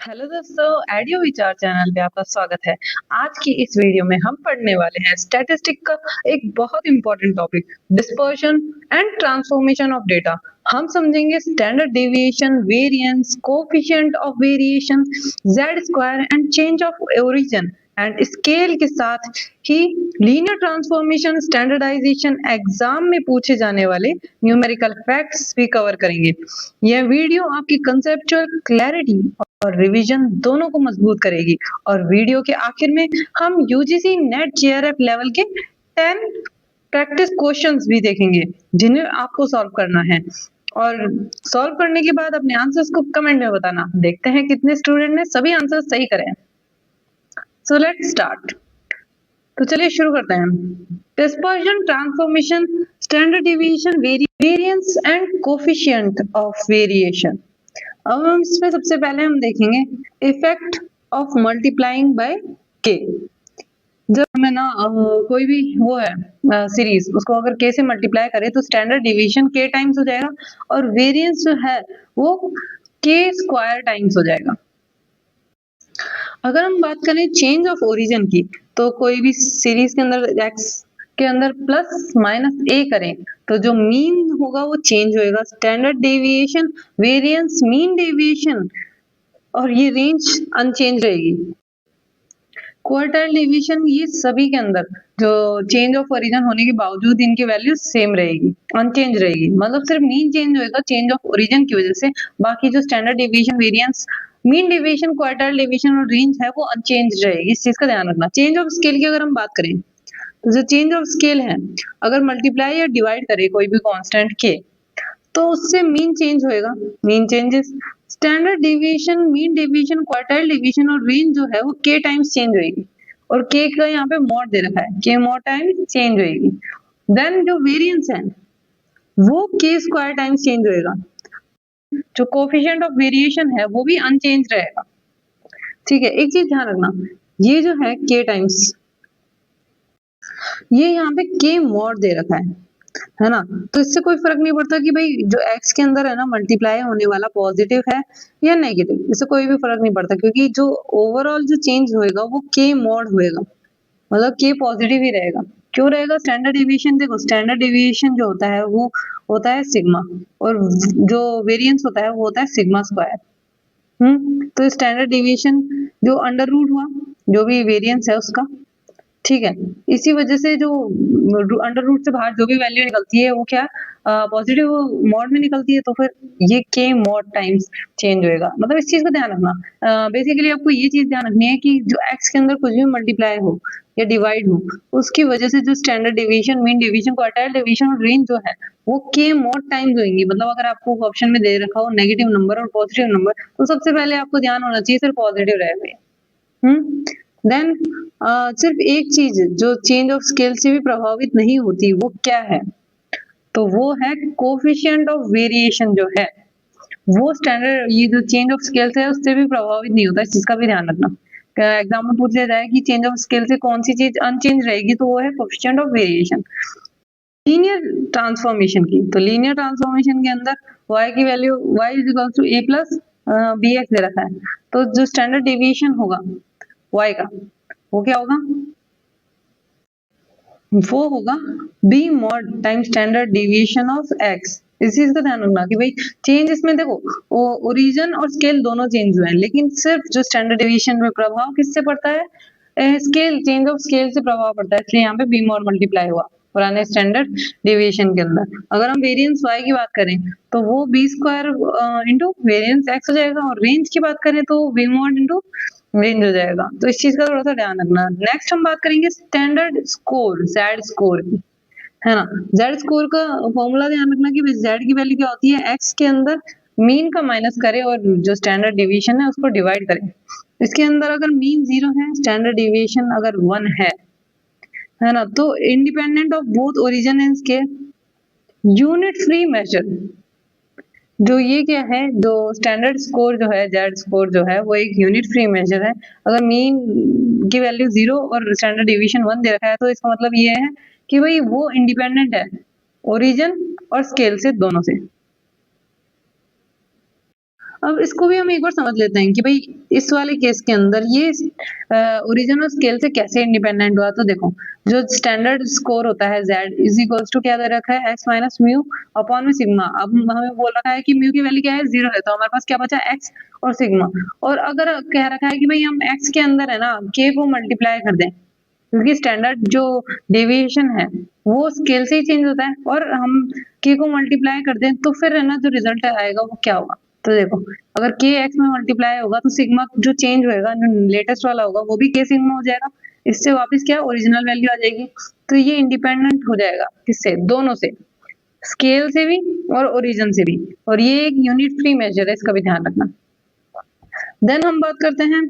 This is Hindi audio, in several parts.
हेलो दोस्तों, एडियो विचार चैनल पे आपका स्वागत है। आज की इस वीडियो में हम पढ़ने वाले हैं स्टैटिस्टिक का एक बहुत important topic, dispersion and transformation of data. हम समझेंगे standard deviation, variance, coefficient of variation, Z square and change of origin and scale के साथ ही लीनियर ट्रांसफॉर्मेशन, स्टैंडर्डाइजेशन, एग्जाम में पूछे जाने वाले न्यूमेरिकल फैक्ट्स भी कवर करेंगे। यह वीडियो आपकी कंसेप्चुअल क्लैरिटी और रिवीजन दोनों को मजबूत करेगी। और वीडियो के आखिर में हम यूजीसी नेट जेआरएफ लेवल के 10 प्रैक्टिस क्वेश्चंस भी देखेंगे जिन्हें आपको सॉल्व करना है। और सॉल्व करने के बाद अपने आंसर्स को कमेंट में बताना। देखते हैं कितने स्टूडेंट ने सभी आंसर्स सही करे। So let's start. तो चलिए शुरू करते हैं। Dispersion, transformation, standard deviation, variance and coefficient of variation. अब हम इसमें सबसे पहले हम देखेंगे इफेक्ट ऑफ मल्टीप्लाइंग बाय के। जब हमें ना कोई भी वो है सीरीज, उसको अगर के से मल्टीप्लाई करें तो स्टैंडर्ड डिवीजन के टाइम्स हो जाएगा और वेरिएंस जो है वो के स्क्वायर टाइम्स हो जाएगा। अगर हम बात करें चेंज ऑफ ओरिजिन की, तो कोई भी सीरीज के अंदर एक्स के अंदर प्लस माइनस ए करें तो जो मीन होगा वो चेंज होएगा। Standard deviation, variance, mean deviation और ये रेंज अनचेंज रहेगी। क्वार्टाइल डेविएशन, ये सभी के अंदर जो चेंज ऑफ ओरिजिन होने के बावजूद इनकी वैल्यू सेम रहेगी, अनचेंज रहेगी। मतलब सिर्फ मीन चेंज होएगा चेंज ऑफ ओरिजिन की वजह से, बाकी जो standard deviation, variance, mean deviation, quartile deviation और रेंज है वो अनचेंज रहेगी। इस चीज का ध्यान रखना। चेंज ऑफ स्केल की अगर हम बात करें तो जो चेंज ऑफ स्केल है, अगर मल्टीप्लाई या डिवाइड करे कोई भी कांस्टेंट के, तो उससे मीन चेंज होएगा, mean changes. Standard deviation, mean deviation, quartile deviation और रेंज जो है वो के टाइम्स चेंज होएगी। और के का यहाँ पे मॉड दे रखा है, के मॉड टाइम्स चेंज होएगी। देन जो वेरिएंस है वो के स्क्वायर टाइम्स चेंज होएगा। जो कोएफिशिएंट ऑफ वेरिएशन है वो भी अनचेंज रहेगा। ठीक है, एक चीज ध्यान रखना, ये जो है के टाइम्स, ये यहाँ पे के मॉड दे रखा है ना। तो इससे कोई फर्क नहीं पड़ता कि भाई जो x के अंदर है ना मल्टीप्लाई होने वाला पॉजिटिव है या नेगेटिव, इससे कोई भी फर्क नहीं पड़ता, क्योंकि जो ओवरऑल जो चेंज होएगा वो के मॉड होएगा, मतलब के पॉजिटिव ही रहेगा। क्यों रहेगा? स्टैंडर्ड डेविएशन, देखो स्टैंडर्ड डेविएशन जो होता है वो होता है सिग्मा, और जो वेरिएंस होता है वो होता है सिग्मा स्क्वायर। तो स्टैंडर्ड डेविएशन जो अंडर रूट हुआ, जो भी वेरिएंस है उसका, ठीक है। इसी वजह से जो अंडर रूट से बाहर जो भी वैल्यू निकलती है वो क्या पॉजिटिव मॉड में निकलती है, तो फिर ये के मॉड टाइम्स चेंज होएगा। मतलब इस चीज का ध्यान रखना। बेसिकली आपको ये चीज ध्यान रखनी है कि जो एक्स के अंदर कुछ भी मल्टीप्लाई हो या डिवाइड हो, उसकी वजह से जो standard deviation, mean deviation, quartile deviation और रेंज जो है वो के मॉड टाइम्स होंगी। मतलब अगर आपको ऑप्शन में दे रखा हो नेगेटिव नंबर और पॉजिटिव नंबर, तो सबसे पहले आपको ध्यान होना चाहिए सिर्फ पॉजिटिव रहेगा। देन सिर्फ एक चीज जो चेंज ऑफ स्केल से भी प्रभावित नहीं होती, वो क्या है? तो वो है कोएफिशिएंट ऑफ वेरिएशन जो है वो स्टैंडर्ड, ये जो चेंज ऑफ स्केल से है उससे भी प्रभावित नहीं होता। इस चीज का भी ध्यान रखना। एग्जाम में पूछ लिया जाए कि चेंज ऑफ स्केल से कौन सी चीज अनचेंज रहेगी, तो वो है coefficient of variation. Linear transformation की, तो लीनियर ट्रांसफॉर्मेशन के अंदर y की value y is equal to a plus bx दे रखा है, तो जो स्टैंडर्ड डेविएशन होगा y का वो क्या होगा? वो होगा b mod time standard deviation of x। इस चीज का ध्यान रखना कि भाई चेंज इसमें देखो ओरिजिन और स्केल दोनों चेंज हुए हैं, लेकिन सिर्फ जो स्टैंडर्ड डेविएशन में प्रभाव किससे पड़ता है? स्केल, चेंज ऑफ स्केल से प्रभाव पड़ता है, इसलिए यहाँ पे b मॉड मल्टीप्लाई हुआ पुराने स्टैंडर्ड डेविएशन के अंदर। अगर हम वेरिएंस y की बात करें तो वो b square into variance x हो जाएगा, और रेंज की बात करें तो b मॉड इंटू रेंज हो जाएगा। तो इस चीज का थोड़ा सा ध्यान रखना। नेक्स्ट हम बात करेंगे स्टैंडर्ड स्कोर, जेड स्कोर की, है ना। जेड स्कोर का फॉर्मूला ध्यान रखना कि जेड की वैल्यू क्या होती है, एक्स के अंदर मीन का माइनस करे और जो स्टैंडर्ड डेविएशन है उसको डिवाइड करें। इसके अंदर अगर मीन 0 है, स्टैंडर्ड डेविएशन अगर 1 है ना, तो independent of both origin and scale, unit free measure. जो ये क्या है, जो स्टैंडर्ड स्कोर जो है, जेड स्कोर जो है वो एक यूनिट फ्री मेजर है। अगर मीन की वैल्यू 0 और स्टैंडर्ड डेविएशन 1 दे रखा है, तो इसका मतलब ये है कि भाई वो इंडिपेंडेंट है ओरिजिन और स्केल से, दोनों से। अब इसको भी हम एक बार समझ लेते हैं कि भाई इस वाले केस के अंदर ये ओरिजिन और स्केल से कैसे इंडिपेंडेंट हुआ। तो देखो, जो स्टैंडर्ड स्कोर होता है z इज इक्वल्स टू क्या दे रखा है, x माइनस म्यू अपॉन में सिग्मा। अब हमें बोल रखा है कि म्यू की वैल्यू क्या है, 0 है, तो हमारे पास क्या बचा, x और सिग्मा। और अगर कह रखा है कि भाई हम x के अंदर है ना k को मल्टीप्लाई कर दें, क्योंकि स्टैंडर्ड जो डेविएशन है वो स्केल से ही चेंज होता है, और हम k को मल्टीप्लाई कर दें तो फिर है ना जो रिजल्ट आएगा वो क्या होगा। तो देखो, अगर k x में मल्टीप्लाई होगा तो सिग्मा जो चेंज होएगा, जो लेटेस्ट वाला होगा वो भी k सिग्मा हो जाएगा, इससे वापस क्या ओरिजिनल वैल्यू आ जाएगी। तो ये इंडिपेंडेंट हो जाएगा किससे, दोनों से, स्केल से भी और ओरिजिन से भी। और ये एक यूनिट फ्री मेजर है, इसका भी ध्यान रखना। देन हम बात करते हैं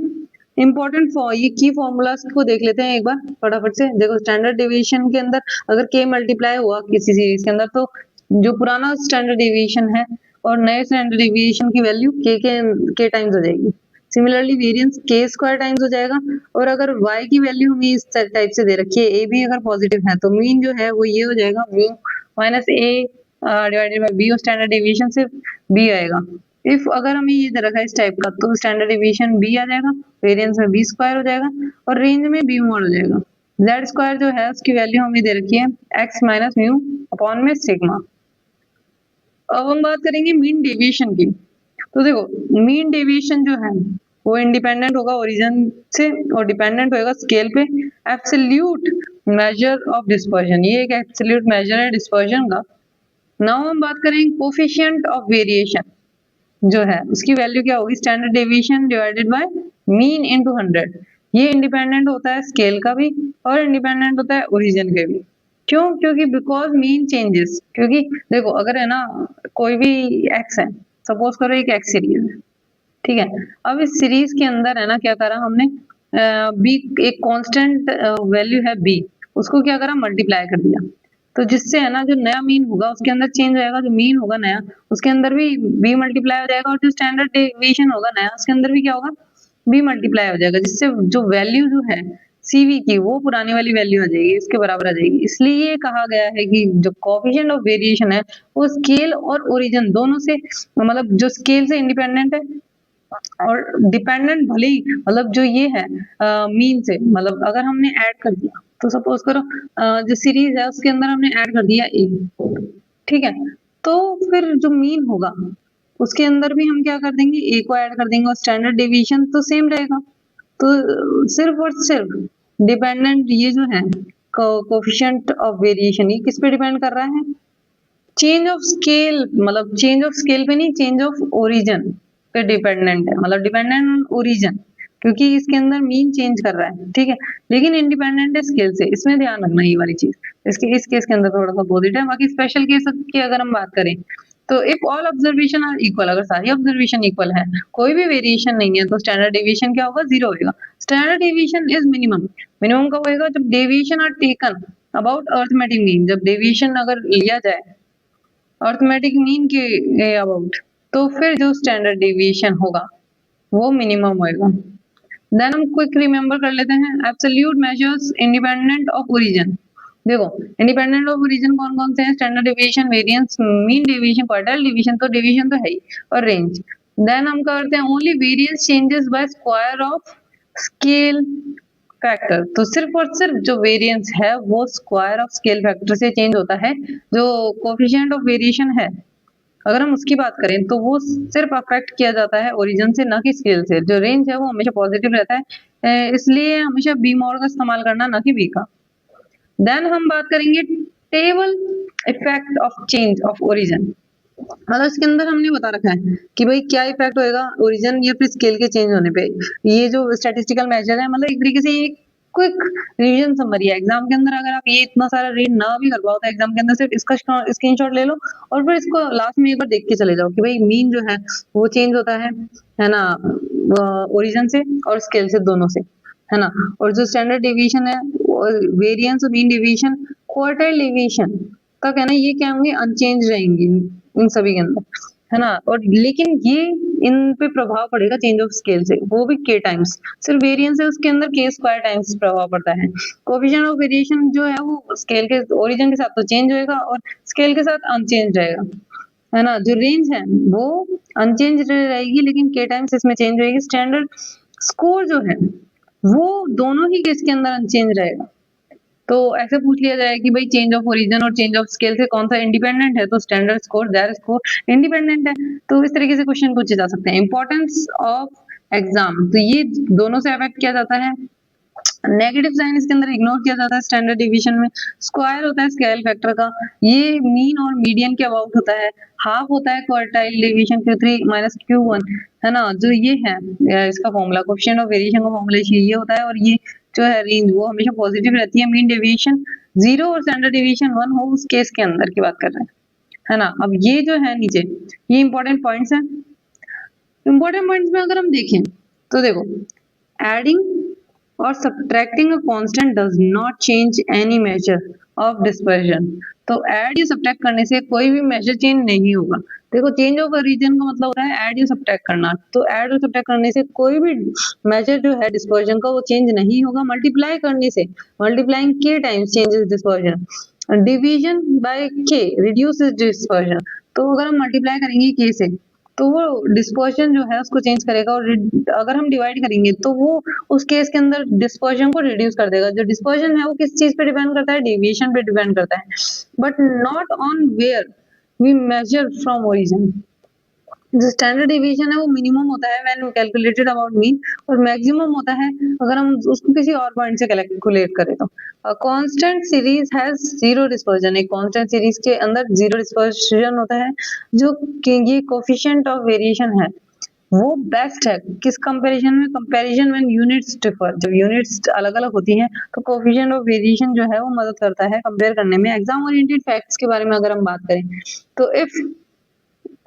इम्पोर्टेंट ये की फॉर्मूलाज को देख लेते हैं एक बार फटाफट से। देखो, स्टैंडर्ड डेविएशन के अंदर अगर k मल्टीप्लाई हुआ किसी सीरीज के अंदर, तो जो पुराना स्टैंडर्ड डेविएशन है और नए स्टैंडर्ड डेविएशन की वैल्यू k टाइम्स हो जाएगी। Similarly variance k square times हो जाएगा। और अगर y की वैल्यू हमें इस टाइप से दे रखी है, a भी अगर पॉजिटिव है, तो मीन जो है वो ये हो जाएगा mu minus a divided by b, और स्टैंडर्ड डेविएशन से b आएगा। इफ अगर हमें ये दे रखा है इस टाइप का, तो स्टैंडर्ड डेविएशन b आ जाएगा, वेरिएंस में b स्क्वायर हो जाएगा, और रेंज में b मॉड हो जाएगा। z स्क्वायर जो है उसकी वैल्यू हमें दे रखी है x माइनस म्यू अपॉन में सिग्मा। अब हम बात करेंगे मीन डेविएशन की। तो देखो, मीन डेविएशन जो है वो इंडिपेंडेंट होगा ओरिजिन से और डिपेंडेंट होगा स्केल पे। एब्सोल्यूट मेजर ऑफ डिस्पर्जन, ये एक एब्सोल्यूट मेजर है डिस्पर्जन का। नाउ हम बात करेंगे कोफिशिएंट ऑफ वेरिएशन जो है उसकी वैल्यू क्या होगी, standard deviation divided by mean into 100। ये इंडिपेंडेंट होता है स्केल का भी और इंडिपेंडेंट होता है ओरिजिन के भी। क्यों, क्योंकि बिकॉज मीन चेंजेस। क्योंकि देखो, अगर है ना कोई भी x है, सपोज करो एक x सीरीज है, ठीक है। अब इस सीरीज के अंदर है ना क्या करा हमने, b एक कांस्टेंट वैल्यू है b, उसको क्या करा, मल्टीप्लाई कर दिया। तो जिससे है ना जो नया मीन होगा उसके अंदर चेंज होएगा, जो मीन होगा नया उसके अंदर भी b मल्टीप्लाई हो जाएगा, और जो स्टैंडर्ड डेविएशन होगा नया उसके अंदर भी क्या होगा, b मल्टीप्लाई हो जाएगा, जिससे जो वैल्यू जो है CV की वो पुरानी वाली वैल्यू आ जाएगी, इसके बराबर आ जाएगी। इसलिए ये कहा गया है कि जो कोफिशिएंट ऑफ वेरिएशन है वो स्केल और ओरिजिन दोनों से, मतलब जो स्केल से इंडिपेंडेंट है और डिपेंडेंट भले ही, मतलब जो ये है मीन से, मतलब अगर हमने ऐड कर दिया, तो सपोज करो जो सीरीज है उसके अंदर हमने ऐड कर दिया a, ठीक है, तो फिर जो मीन होगा उसके अंदर भी हम क्या कर देंगे, a को ऐड कर देंगे, और स्टैंडर्ड डेविएशन तो सेम रहेगा। तो सिर्फ और सिर्फ डिपेंडेंट ये जो है कोफिशिएंट ऑफ वेरिएशन, ये किस पे डिपेंड कर रहा है, चेंज ऑफ स्केल, मतलब चेंज ऑफ स्केल पे नहीं, चेंज ऑफ ओरिजिन पे डिपेंडेंट है, मतलब डिपेंडेंट ऑन ओरिजिन, क्योंकि इसके अंदर मीन चेंज कर रहा है, ठीक है, लेकिन इंडिपेंडेंट है स्केल से। इसमें ध्यान रखना ये वाली चीज। इस केस के अंदर थोड़ा सा पॉजिटिव है। बाकी स्पेशल केस की अगर हम बात करें, तो if all observation are equal, अगर सारी ऑब्जर्वेशन इक्वल है, कोई भी वेरिएशन नहीं है, तो स्टैंडर्ड डेविएशन क्या होगा, 0 होगा। Standard deviation is minimum. Minimum कब होएगा, जब deviation are taken about arithmetic mean, जब डेविएशन अगर लिया जाए अर्थमेटिक मीन के अबाउट, तो फिर जो स्टैंडर्ड डेविएशन होगा वो मिनिमम होएगा। देन हम क्विक रिमेंबर कर लेते हैं absolute measures independent of origin. देखो, इंडिपेंडेंट ऑफ ओरिजिन कौन कौन से हैं, standard deviation, variance, mean deviation, quartile deviation, तो डेविएशन तो है ही, और रेंज। देन हम करते हैं only variance changes by square of scale factor. तो सिर्फ और सिर्फ जो वेरिएंस है वो स्क्वायर ऑफ स्केल फैक्टर से चेंज होता है। जो कोफिशिएंट ऑफ वेरिएशन है अगर हम उसकी बात करें, तो वो सिर्फ अफेक्ट किया जाता है ओरिजिन से, ना कि स्केल से। जो रेंज है वो हमेशा पॉजिटिव रहता है, इसलिए हमेशा बी मॉड का इस्तेमाल करना, ना कि बी का। देन हम बात करेंगे table effect of change of origin. मतलब इसके अंदर हमने बता रखा है कि भाई क्या इफेक्ट होएगा ओरिजिन या फिर स्केल के चेंज होने पे। ये जो स्टैटिस्टिकल मेजर है, मतलब एक तरीके से ये क्विक रिवीजन समरी है। एग्जाम के अंदर अगर आप ये इतना सारा रीड ना भी कर पाओ, तो एग्जाम के अंदर सिर्फ इसका स्क्रीनशॉट ले लो और फिर इसको लास्ट में एक बार देख के चले जाओ कि भाई मीन जो है वो चेंज होता है ना, ओरिजिन से और स्केल से, दोनों से, है ना। और जो स्टैंडर्ड डेविएशन है, वेरिएंस और मीन डेविएशन, क्वार्टाइल डेविएशन का कहना है ये क्या होंगे, अनचेंज रहेंगी इन सभी के अंदर, है ना। और लेकिन ये इन पे प्रभाव पड़ेगा चेंज ऑफ स्केल से, वो भी k टाइम्स। सिर्फ वेरिएंस है उसके अंदर k स्क्वायर टाइम्स प्रभाव पड़ता है। कोएफिशिएंट ऑफ वेरिएशन जो है वो स्केल के ओरिजिन के साथ तो चेंज होएगा और स्केल के साथ अनचेंज रहेगा। है ना, जो रेंज है वो अनचेंज रहेगी, लेकिन के टाइम्स इसमें चेंज होगी। स्टैंडर्ड स्कोर जो है वो दोनों ही केस के अंदर अनचेंज रहेगा। तो ऐसे पूछ लिया जाए कि भाई चेंज ऑफ ओरिजिन और चेंज ऑफ स्केल से कौन सा इंडिपेंडेंट है, तो standard score that score independent है। तो इस तरीके से क्वेश्चन पूछे जा सकते हैं। इंपॉर्टेंस ऑफ एग्जाम, तो ये दोनों से अफेक्ट किया जाता है। नेगेटिव साइन इसके अंदर इग्नोर किया जाता है स्टैंडर्ड डिवीजन में। स्क्वायर होता है स्केल फैक्टर का, ये मीन और मीडियन के अबाउट होता है। हाफ होता है quartile division Q3 minus Q1, है ना, जो ये है इसका फॉर्मूला कोएफिशिएंट ऑफ वेरिएशन का फॉर्मूला ये होता है। और ये जो है रेंज वो हमेशा पॉजिटिव रहती है। मीन डेविएशन 0 और स्टैंडर्ड डेविएशन 1 हो उस केस के अंदर की बात कर रहे हैं, है ना। अब ये जो है नीचे ये इंपॉर्टेंट पॉइंट्स है। इंपॉर्टेंट पॉइंट्स में अगर हम देखें तो देखो, एडिंग और subtracting a constant does not change any measure of dispersion. तो ऐड या सब्ट्रैक्ट करने से कोई भी मेजर चेंज नहीं होगा। देखो, चेंज ऑफ रीजन का मतलब होता है ऐड या सब्ट्रैक्ट करना। तो ऐड और सब्ट्रैक्ट करने से कोई भी मेजर जो है डिस्पर्जन का वो चेंज नहीं होगा। मल्टीप्लाई करने से, मल्टीप्लाइंग के times changes dispersion. Division bye के रिड्यूसेस डिस्पर्जन। तो अगर हम मल्टीप्लाई करेंगे के से तो वो डिस्पर्जन जो है उसको चेंज करेगा, और अगर हम डिवाइड करेंगे तो वो उस केस के अंदर डिस्पर्जन को रिड्यूस कर देगा। जो डिस्पर्जन है वो किस चीज पे डिपेंड करता है, डेविएशन पे डिपेंड करता है, but not on where we measure from origin. जो स्टैंडर्ड डिवीजन है वो मिनिमम होता है व्हेन कैलकुलेटेड अबाउट मीन, और मैक्सिमम होता है अगर हम उसको किसी और पॉइंट से कैलकुलेट करें तो। Constant series has zero dispersion. एक कांस्टेंट सीरीज के अंदर जीरो डिस्पर्जन होता है। जो कि ये कोफिशिएंट ऑफ वेरिएशन है वो बेस्ट है किस कंपैरिजन में, कंपैरिजन व्हेन यूनिट्स डिफर। जब यूनिट्स अलग अलग होती हैं तो कोफिशिएंट ऑफ वेरिएशन जो है वो मदद करता है कंपेयर करने में। एग्जाम ओरिएंटेड फैक्ट्स के बारे में अगर हम बात करें तो इफ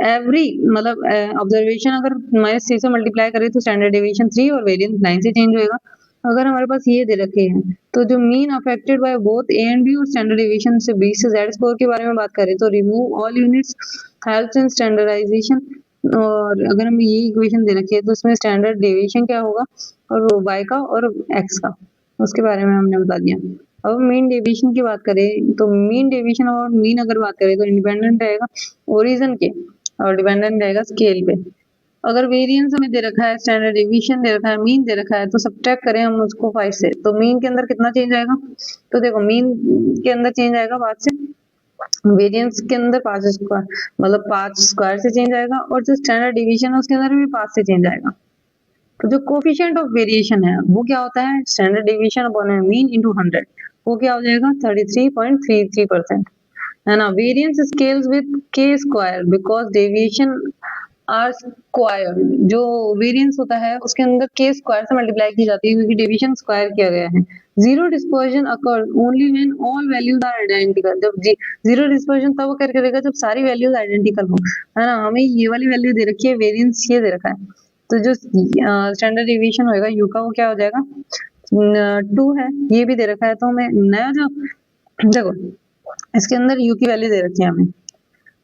एवरी मतलब ऑब्जर्वेशन अगर -3 से मल्टीप्लाई करें तो स्टैंडर्ड डेविएशन 3 और वेरिएंस 9 से चेंज होएगा। अगर हमारे पास ये दे रखे हैं तो जो mean affected by both A and B और स्टैंडर्ड डेविएशन से 20 से जेड स्कोर के बारे में बात करें तो remove all units helps in standardization. और अगर हम ये इक्वेशन दे रखी है तो इसमें स्टैंडर्ड डेविएशन क्या होगा और y का और x का, उसके बारे में हमने बता दिया। अब मीन डेविएशन की बात करें तो मीन डेविएशन और मीन अगर बात करें तो इंडिपेंडेंट रहेगा ओरिजिन के और डिपेंडेंट रहेगा स्केल पे। अगर वेरिएंस हमें दे रखा है, स्टैंडर्ड डेविएशन दे रखा है, मीन दे रखा है, तो सब्ट्रैक्ट करें हम उसको 5 से तो मीन के अंदर कितना चेंज आएगा। तो देखो, मीन के अंदर चेंज आएगा 5 से, वेरिएंस के अंदर 5 स्क्वायर मतलब 5 स्क्वायर से चेंज आएगा, और जो स्टैंडर्ड डेविएशन है उसके अंदर भी 5 से चेंज आएगा। तो जो कोफिशिएंट ऑफ वेरिएशन है वो क्या होता है, standard deviation upon mean into 100, वो क्या हो जाएगा 33.33%, है ना। Variance scales with K square because deviation are square. जो वेरिएंस होता है उसके अंदर के स्क्वायर से मल्टीप्लाई की जाती है क्योंकि डेविएशन स्क्वायर किया गया है। Zero dispersion occurs only when all values are identical. जब जीरो डिस्पर्जन तब अकर करेगा जब सारी वैल्यूज आइडेंटिकल हो, है ना। हमें ये वाली वैल्यू दे रखी है, वेरिएंस ये दे रखा है, तो जो स्टैंडर्ड डेविएशन होएगा यू का वो क्या हो जाएगा 2 है, ये भी दे रखा है। तो हमें नया जो देखो इसके अंदर यू की वैल्यू दे रखी है हमें,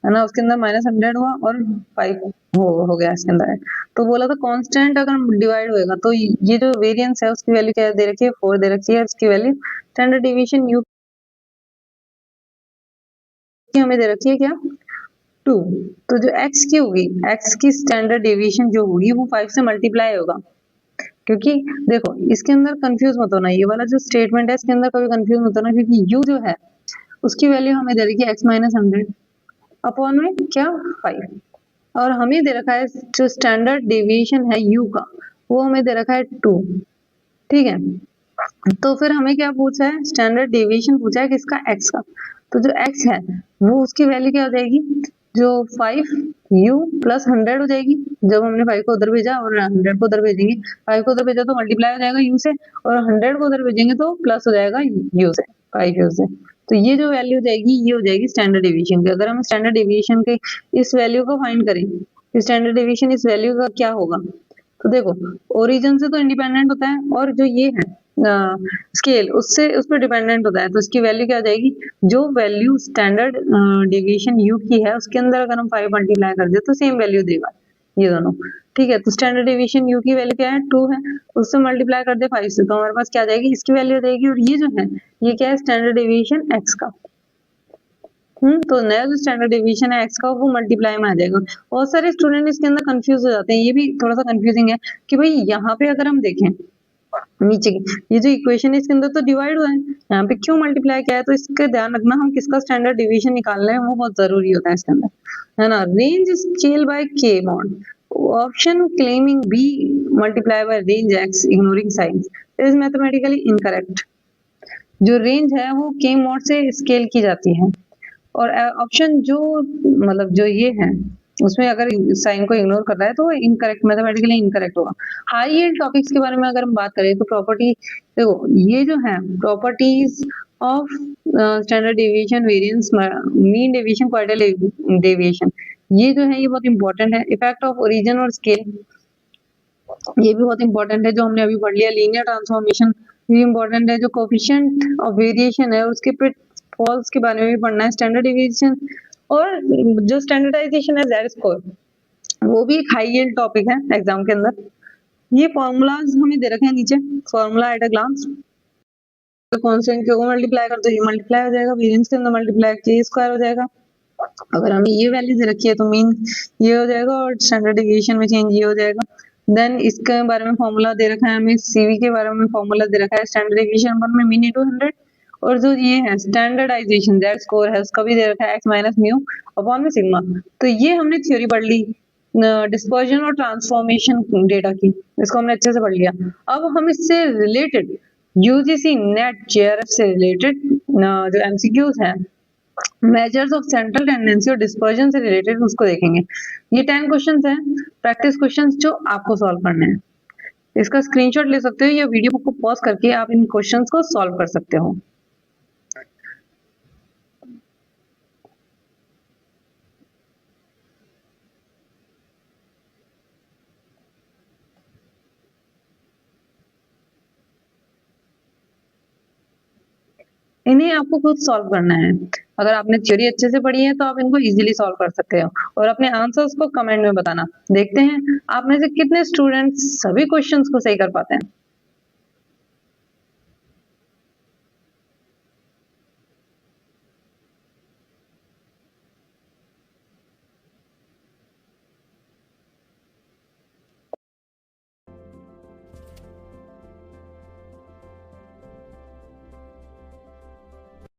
है ना, उसके अंदर -100 हुआ और 5 हो गया इसके अंदर। तो बोला था कांस्टेंट अगर डिवाइड होएगा तो ये जो वेरिएंस है उसकी वैल्यू क्या दे रखी है 4 दे रखी है, उसकी वैल्यू स्टैंडर्ड डिवीजन यू की हमें दे रखी है क्या 2। तो जो x की होगी, x की स्टैंडर्ड डेविएशन जो होगी वो 5 से मल्टीप्लाई होगा। क्योंकि देखो इसके अंदर कंफ्यूज मत होना, ये वाला जो स्टेटमेंट है इसके अंदर कभी कंफ्यूज मत होना, क्योंकि u जो है उसकी वैल्यू हमें दे रखी है x - 100 अपॉन में क्या 5, और हमें दे रखा है जो स्टैंडर्ड डेविएशन है u का वो हमें दे रखा है 2, ठीक है। तो फिर हमें क्या पूछा है, स्टैंडर्ड डेविएशन पूछा है किसका, x का। तो जो x है वो उसकी वैल्यू क्या हो जाएगी, जो 5u प्लस 100 हो जाएगी। जब हमने 5 को उधर भेजा और 100 को उधर भेजेंगे, 5 को उधर भेजा तो मल्टीप्लाई हो जाएगा u से, और 100 को उधर भेजेंगे तो प्लस हो जाएगा u से, 5u से। तो ये जो वैल्यू हो जाएगी ये हो जाएगी स्टैंडर्ड डेविएशन की। अगर हम स्टैंडर्ड डेविएशन के इस वैल्यू को फाइंड करें, स्टैंडर्ड डेविएशन इस वैल्यू का क्या होगा, तो देखो ओरिजिन से तो इंडिपेंडेंट होता है, और जो ये है स्केल उससे उस पर डिपेंडेंट होता है। तो इसकी वैल्यू क्या आ जाएगी, जो वैल्यू स्टैंडर्ड डेविएशन यू की है उसके अंदर अगर हम 5 मल्टीप्लाई कर दे तो सेम वैल्यू देगा ये दोनों, ठीक है। तो स्टैंडर्ड डेविएशन यू की वैल्यू क्या है 2 है, उससे मल्टीप्लाई कर दे 5 से तो हमारे पास क्या आ जाएगी, इसकी वैल्यू देगी। और ये जो है ये क्या है, स्टैंडर्ड डेविएशन एक्स का, तो नया जो स्टैंडर्ड डेविएशन है एक्स का वो मल्टीप्लाई में आ जाएगा। बहुत सारे स्टूडेंट इसके अंदर कंफ्यूज हो जाते हैं, ये भी थोड़ा सा कंफ्यूजिंग है कि भाई यहाँ पे अगर हम देखें नीचे की ये जो इक्वेशन है इसके अंदर तो डिवाइड हुआ है, यहाँ पे क्यों मल्टीप्लाई किया है, तो इसका ध्यान रखना हम किसका स्टैंडर्ड डिवीजन निकाल रहे हैं वो बहुत जरूरी होता है इसके अंदर, है ना। Range scale by K mod, option claiming B multiply by range X ignoring signs is mathematically incorrect. जो रेंज है वो के मॉड से स्केल की जाती है, और ऑप्शन जो मतलब जो ये है उसमें अगर साइन को इग्नोर कर रहा है तो इनकरेक्ट, मैथमेटिकली इनकरेक्ट होगा। हाई यील्ड टॉपिक्स के बारे में अगर हम बात करें तो प्रॉपर्टी देखो, ये जो है properties of standard deviation, variance, mean deviation, quartile deviation, ये जो है ये बहुत इंपॉर्टेंट है। इफेक्ट ऑफ ओरिजिन और स्केल, ये भी बहुत इंपॉर्टेंट है जो हमने अभी पढ़ लिया। लीनियर ट्रांसफॉर्मेशन भी इंपॉर्टेंट है। जो कोफिशिएंट ऑफ वेरिएशन है उसके फॉल्स के बारे में भी पढ़ना है। स्टैंडर्ड डेविएशन और जो स्टैंडर्डाइजेशन है जेड स्कोर, वो भी एक हाई यील्ड टॉपिक है एग्जाम के अंदर। ये फॉर्मूलाज हमें दे रखे हैं नीचे, formula at a glance. Constant को मल्टीप्लाई कर दो ये मल्टीप्लाई हो जाएगा, वेरिएंस के अंदर मल्टीप्लाई के स्क्वायर हो जाएगा। अगर हमें ये वैल्यू दे रखी है तो मीन ये हो जाएगा और स्टैंडर्ड डेविएशन में चेंज ये हो जाएगा। देन इसके बारे में फॉर्मूला दे रखा है हमें, सीवी के बारे में फॉर्मूला दे रखा है। स्टैंडर्ड डेविएशन वन में मीन 200, और जो ये है स्टैंडर्डाइजेशन दैट स्कोर है उसका भी दे रखा है x माइनस म्यू अपॉन में सिग्मा। तो ये हमने थ्योरी पढ़ ली डिस्पर्जन और ट्रांसफॉर्मेशन डेटा की, इसको हमने अच्छे से पढ़ लिया। अब हम इससे रिलेटेड यूजीसी नेट जेआरएफ से रिलेटेड जो एमसीक्यूज हैं, मेजर्स ऑफ सेंट्रल टेंडेंसी और डिस्पर्जन से रिलेटेड उसको देखेंगे। ये 10 क्वेश्चंस हैं, प्रैक्टिस क्वेश्चंस जो आपको सॉल्व करने हैं। इसका स्क्रीनशॉट ले सकते हो या वीडियो को पॉज करके आप इन क्वेश्चंस को सॉल्व कर सकते हो। इन्हें आपको खुद सॉल्व करना है। अगर आपने थ्योरी अच्छे से पढ़ी है तो आप इनको इजीली सॉल्व कर सकते हो, और अपने आंसर्स को कमेंट में बताना। देखते हैं आप में से कितने स्टूडेंट्स सभी क्वेश्चंस को सही कर पाते हैं।